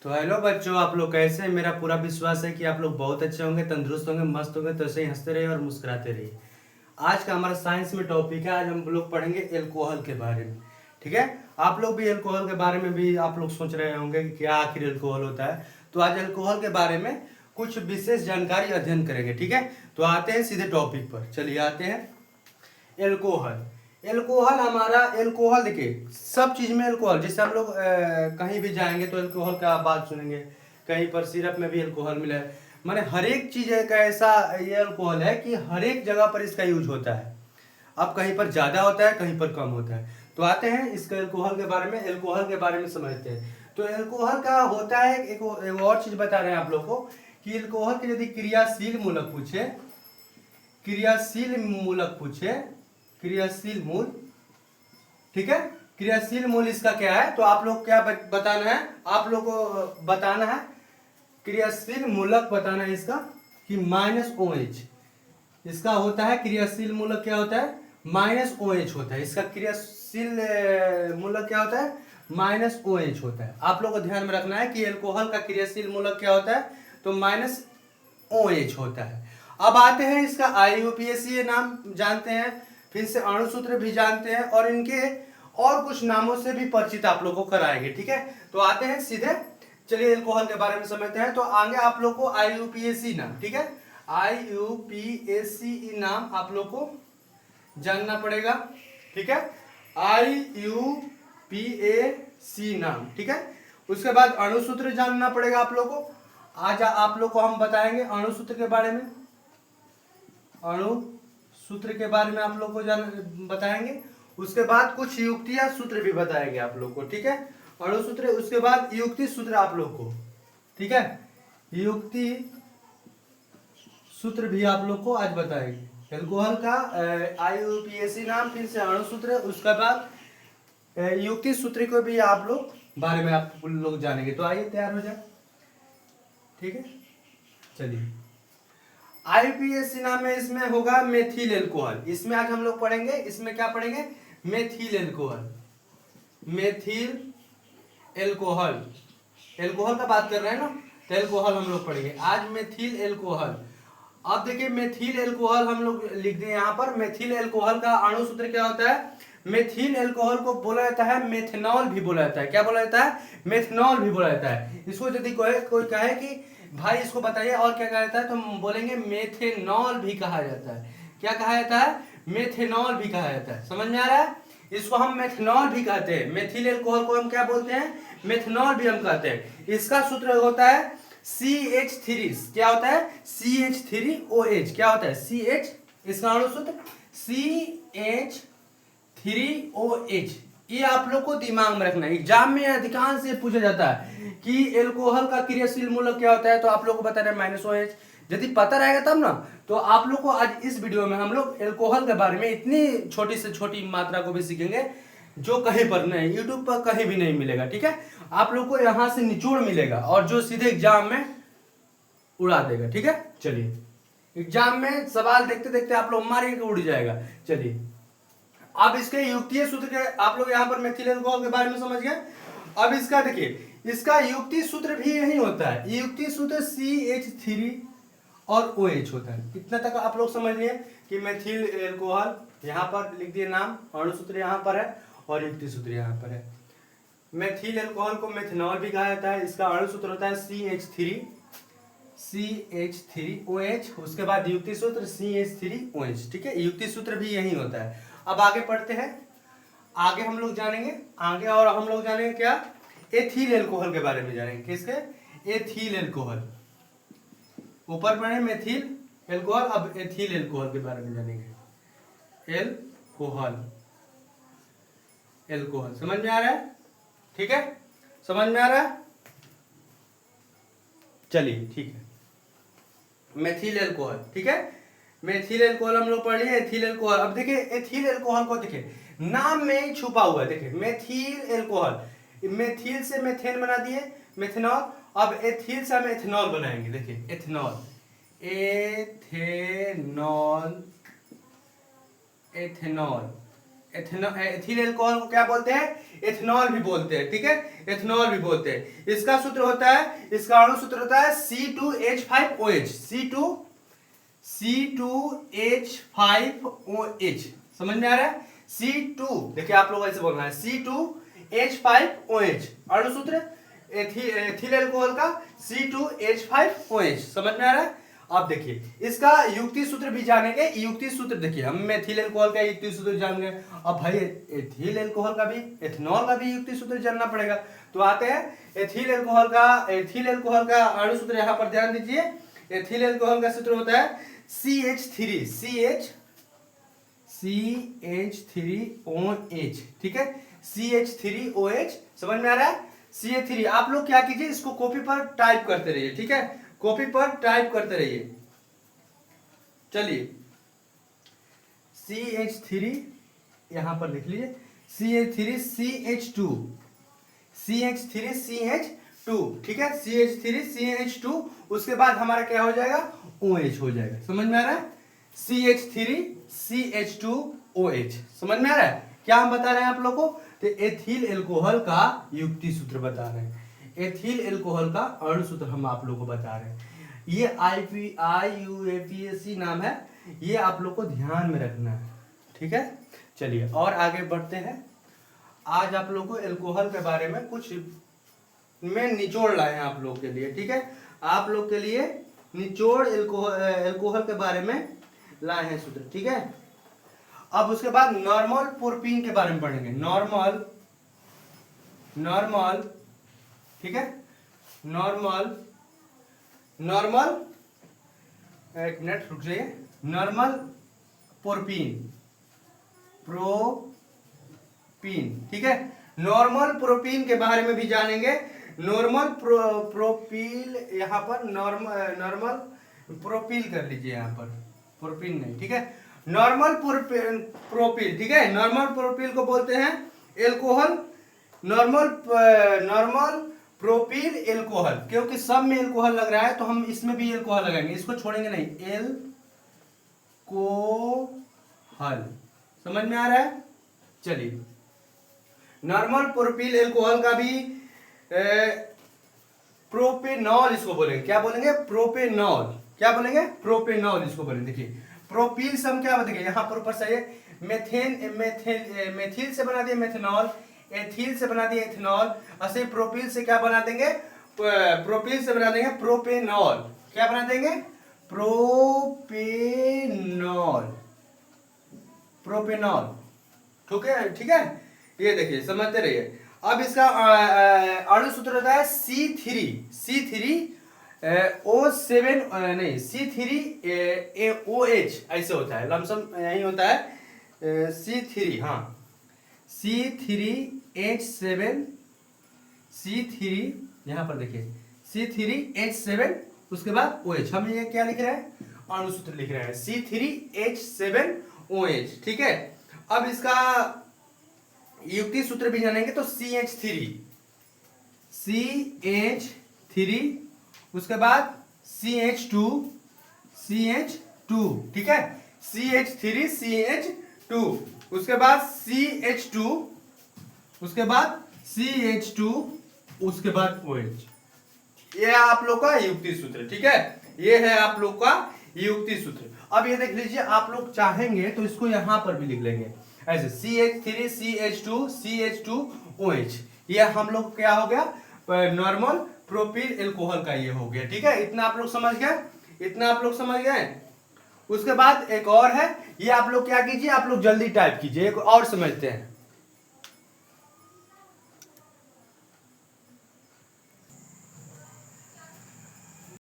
तो हेलो बच्चों, आप लोग कैसे हैं? मेरा पूरा विश्वास है कि आप लोग बहुत अच्छे होंगे, तंदुरुस्त होंगे, मस्त होंगे। तो ऐसे ही हंसते रहिए और मुस्कुराते रहिए। आज का हमारा साइंस में टॉपिक है। आज हम लोग पढ़ेंगे एल्कोहल के बारे में। ठीक है। आप लोग भी एल्कोहल के बारे में भी आप लोग सोच रहे होंगे कि क्या आखिर एल्कोहल होता है। तो आज एल्कोहल के बारे में कुछ विशेष जानकारी अध्ययन करेंगे। ठीक है। तो आते हैं सीधे टॉपिक पर। चलिए आते हैं। एल्कोहल। एल्कोहल हमारा एल्कोहल देखिए, सब चीज में एल्कोहल। जैसे हम लोग कहीं भी जाएंगे तो एल्कोहल का आप बात सुनेंगे। कहीं पर सिरप में भी एल्कोहल मिला है। माने हर एक चीज एक ऐसा ये एल्कोहल है कि हर एक जगह पर इसका यूज होता है। अब कहीं पर ज्यादा होता है, कहीं पर कम होता है। तो आते हैं इसके एल्कोहल के बारे में। एल्कोहल के बारे में समझते हैं। तो एल्कोहल का होता है एक और चीज बता रहे हैं आप लोग को कि एल्कोहल के यदि क्रियाशील मूलक पूछे, क्रियाशील मूलक पूछे, क्रियाशील मूल। ठीक है। क्रियाशील मूल इसका क्या है? तो आप लोग क्या बताना है? आप लोग को बताना है क्रियाशील मूलक बताना है इसका कि -OH इसका होता है। क्रियाशील मूलक क्या होता है? -OH होता है इसका। क्रियाशील मूलक क्या होता है? -OH होता है। आप लोग को ध्यान में रखना है कि एल्कोहल का क्रियाशील मूलक क्या होता है? तो -OH होता है। अब आते हैं इसका IUPAC नाम जानते हैं, फिर से अणुसूत्र भी जानते हैं, और इनके और कुछ नामों से भी परिचित आप लोगों को कराएंगे। ठीक है। तो आते हैं सीधे। चलिए एल्कोहल के बारे में समझते हैं। तो आगे आप लोग को IUPAC नाम, ठीक है, IUPAC नाम आप लोग को जानना पड़ेगा। ठीक है। IUPAC नाम, ठीक है। उसके बाद अणुसूत्र जानना पड़ेगा आप लोग को। आज आप लोग को हम बताएंगे अणुसूत्र के बारे में। अणु सूत्र के बारे में आप लोग को बताएंगे। उसके बाद कुछ युक्तियां सूत्र भी बताएंगे आप लोग को। ठीक है। अणु सूत्र, उसके बाद युक्ति सूत्र आप लोग को। ठीक है। युक्ति सूत्र भी आप लोग को आज बताएंगे। एल्कोहल का IUPAC नाम, फिर से अणु सूत्र, उसके बाद युक्ति सूत्र को भी आप लोग बारे में आप लोग जानेंगे। तो आइए तैयार हो जाए। ठीक है। चलिए IUPAC नाम में इसमें होगा मेथिल एल्कोहल। इसमें आज हम लोग पढ़ेंगे। इसमें क्या पढ़ेंगे? Methyl alcohol. Methyl alcohol, alcohol का बात कर रहे हैं ना, तो एल्कोहल हम लोग पढ़ेंगे आज। Methyl alcohol. अब देखिए मेथिल एल्कोहल हम लोग लिख दिए यहाँ पर। मेथिल एल्कोहल का अणु सूत्र क्या होता है? मेथिल एल्कोहल को बोला जाता है मेथनॉल भी बोला जाता है। क्या बोला जाता है? मेथनॉल भी बोला जाता है। इसको यदि कोई कहे कि भाई इसको बताइए और क्या कहा जाता है, तो हम बोलेंगे मेथेनॉल भी कहा जाता है। क्या कहा जाता है? मेथेनॉल भी कहा जाता है। समझ में आ रहा है? इसको हम मेथनॉल भी कहते हैं। मेथिल एल्कोहल को हम क्या बोलते हैं? मेथनॉल भी हम कहते हैं। इसका सूत्र होता है CH3। क्या होता है? CH3OH। क्या होता है? CH, इसका अणु सूत्र CH3OH। ये आप लोग को दिमाग में रखना है। एग्जाम में अधिकांश से पूछा जाता है कि एल्कोहल का क्रियाशील मूलक क्या होता है, तो आप लोग को बता रहे -OH। यदि पता रहेगा तब ना। तो आप लोग को आज इस वीडियो में हम लोग एल्कोहल के बारे में इतनी छोटी से छोटी मात्रा को भी सीखेंगे जो कहीं पर नहीं, यूट्यूब पर कहीं भी नहीं मिलेगा। ठीक है। आप लोग को यहाँ से निचोड़ मिलेगा और जो सीधे एग्जाम में उड़ा देगा। ठीक है। चलिए एग्जाम में सवाल देखते देखते आप लोग मारेंगे उड़ जाएगा। चलिए अब इसके युक्तीय सूत्र के आप लोग यहाँ पर मेथिल एल्कोहल के बारे में समझ गए। अब इसका देखिए, इसका युक्ति सूत्र भी यही होता है। युक्ति सूत्र CH3 और OH होता है। इतना तक आप लोग समझ लिए कि मेथिल एल्कोहल यहाँ पर लिख दिए नाम, अणु सूत्र यहाँ पर है और युक्ति सूत्र यहाँ पर है। मेथिल एल्कोहल को मेथनॉल भी कहा जाता है। इसका अणु सूत्र होता है CH3OH। उसके बाद युक्ति सूत्र CH3OH। ठीक है। युक्ति सूत्र भी यही होता है। अब आगे पढ़ते हैं। आगे हम लोग जानेंगे आगे, और हम लोग जानेंगे क्या? एथिल एल्कोहल के बारे में जानेंगे। किसके? Ethyl alcohol. ऊपर पढ़े मेथिल एल्कोहल, अब एथिल एल्कोहल के बारे में जानेंगे। एल्कोहल, एल्कोहल समझ में आ रहा है? ठीक है। समझ में आ रहा है? चलिए ठीक है। मेथिल एल्कोहल, ठीक है। मेथिल एल्कोहल हम लोग पढ़ लिए। एथिल एल्कोहल, अब देखिए एथिल एल्कोहल को देखिए नाम में ही छुपा हुआ है। देखिए मेथिल एल्कोहल, मेथिल से मेथेन बना दिए, मेथनॉल। अब एथिल से हम एथेनॉल बनाएंगे। देखिए ethanol, ethanol, ethanol, ethyl alcohol को क्या बोलते हैं? एथेनॉल भी बोलते हैं, ठीक है, एथेनॉल भी बोलते हैं। इसका सूत्र होता है, इसका अणु सूत्र होता है C2H5OH, C2H5OH। समझ में आ रहा है? C2, देखिए आप लोग ऐसे बोलना है, C2H5OH अणु सूत्र एथिल एल्कोहल का C2H5OH। समझ में आ रहा है? अब देखिए इसका युक्ति सूत्र भी जानेंगे। युक्ति सूत्र देखिए, हम एथिल एल्कोहल का युक्ति सूत्र जान गए, अब भाई एथिल एल्कोहल का भी, एथेनॉल का भी युक्ति सूत्र जानना पड़ेगा। तो आते हैं एथिल एल्कोहल का अणु सूत्र, यहाँ पर ध्यान दीजिए। एथिल एल्कोहल का सूत्र होता है CH3OH, ठीक है, CH3OH। समझ में आ रहा है? CH3, आप लोग क्या कीजिए, इसको कॉपी पर टाइप करते रहिए, ठीक है, कॉपी पर टाइप करते रहिए। चलिए CH3 यहां पर लिख लीजिए, CH3CH2, ठीक है, CH3CH2। उसके बाद हमारा क्या हो जाएगा? OH हो जाएगा। समझ में आ रहा है? CH3CH2OH। समझ में आ रहा है? क्या हम बता रहे हैं आप लोग को? तो एथिल एल्कोहल का युक्ति सूत्र बता रहे हैं, एथिल एल्कोहल का अणु सूत्र हम आप लोगों को बता रहे हैं। ये IUPAC नाम है, ये आप लोग को ध्यान में रखना है, ठीक है। चलिए और आगे बढ़ते हैं। आज आप लोग को एल्कोहल के बारे में कुछ में निचोड़ लाए हैं आप लोग के लिए, ठीक है, आप लोग के लिए निचोड़ एल्कोहल के बारे में लाए हैं सूत्र, ठीक है। अब उसके बाद नॉर्मल प्रोपीन के बारे में पढ़ेंगे। नॉर्मल, ठीक है, नॉर्मल, एक मिनट रुक जाइए, नॉर्मल प्रोपीन, ठीक है, नॉर्मल प्रोपीन के बारे में भी जानेंगे। नॉर्मल प्रोपील, यहाँ पर नॉर्मल प्रोपील कर लीजिए, यहाँ पर प्रोपीन नहीं, ठीक है, नॉर्मल प्रोपील, ठीक है। नॉर्मल प्रोपील को बोलते हैं एल्कोहल, नॉर्मल प्रोपील एल्कोहल, क्योंकि सब में एल्कोहल लग रहा है तो हम इसमें भी एल्कोहल लगाएंगे, इसको छोड़ेंगे नहीं, एल्कोहल। समझ में आ रहा है? चलिए, नॉर्मल प्रोपील एल्कोहल का भी प्रोपेनॉल इसको बोलेंगे। क्या बोलेंगे? प्रोपेनॉल। क्या बोलेंगे? प्रोपेनॉल इसको बोलेंगे। देखिए प्रोपील से हम क्या बताएंगे, यहाँ पर ऊपर से मेथिल से बना दिए मेथेनॉल, एथिल से बना दिए एथेनॉल, ऐसे प्रोपील से क्या बना देंगे? प्रोपील से बना देंगे प्रोपेनॉल। क्या बना देंगे? प्रोपेनॉल, ठीक है, ठीक है। ये देखिए समझते रहिए। अब इसका अणु सूत्र होता है C3OH, ऐसे होता है, लमसम यही होता है C3, हाँ, C3H7, यहाँ पर देखिए C3H7, उसके बाद OH। हम ये क्या लिख रहे हैं? अणु सूत्र लिख रहे हैं C3H7OH, ठीक है। अब इसका युक्ति सूत्र भी जानेंगे तो CH3, उसके बाद CH2, ठीक है, CH3CH2, उसके बाद CH2, उसके बाद CH2, उसके बाद OH। ये आप लोग का युक्ति सूत्र, ठीक है, ये है आप लोग का युक्ति सूत्र। अब ये देख लीजिए, आप लोग चाहेंगे तो इसको यहां पर भी लिख लेंगे ऐसे CH3CH2OH। ये हम लोग क्या हो गया? नॉर्मल प्रोपील एल्कोहल का ये हो गया, ठीक है। इतना आप लोग समझ गए, इतना आप लोग समझ गए। उसके बाद एक और है, ये आप लोग क्या कीजिए, आप लोग जल्दी टाइप कीजिए, एक और समझते हैं।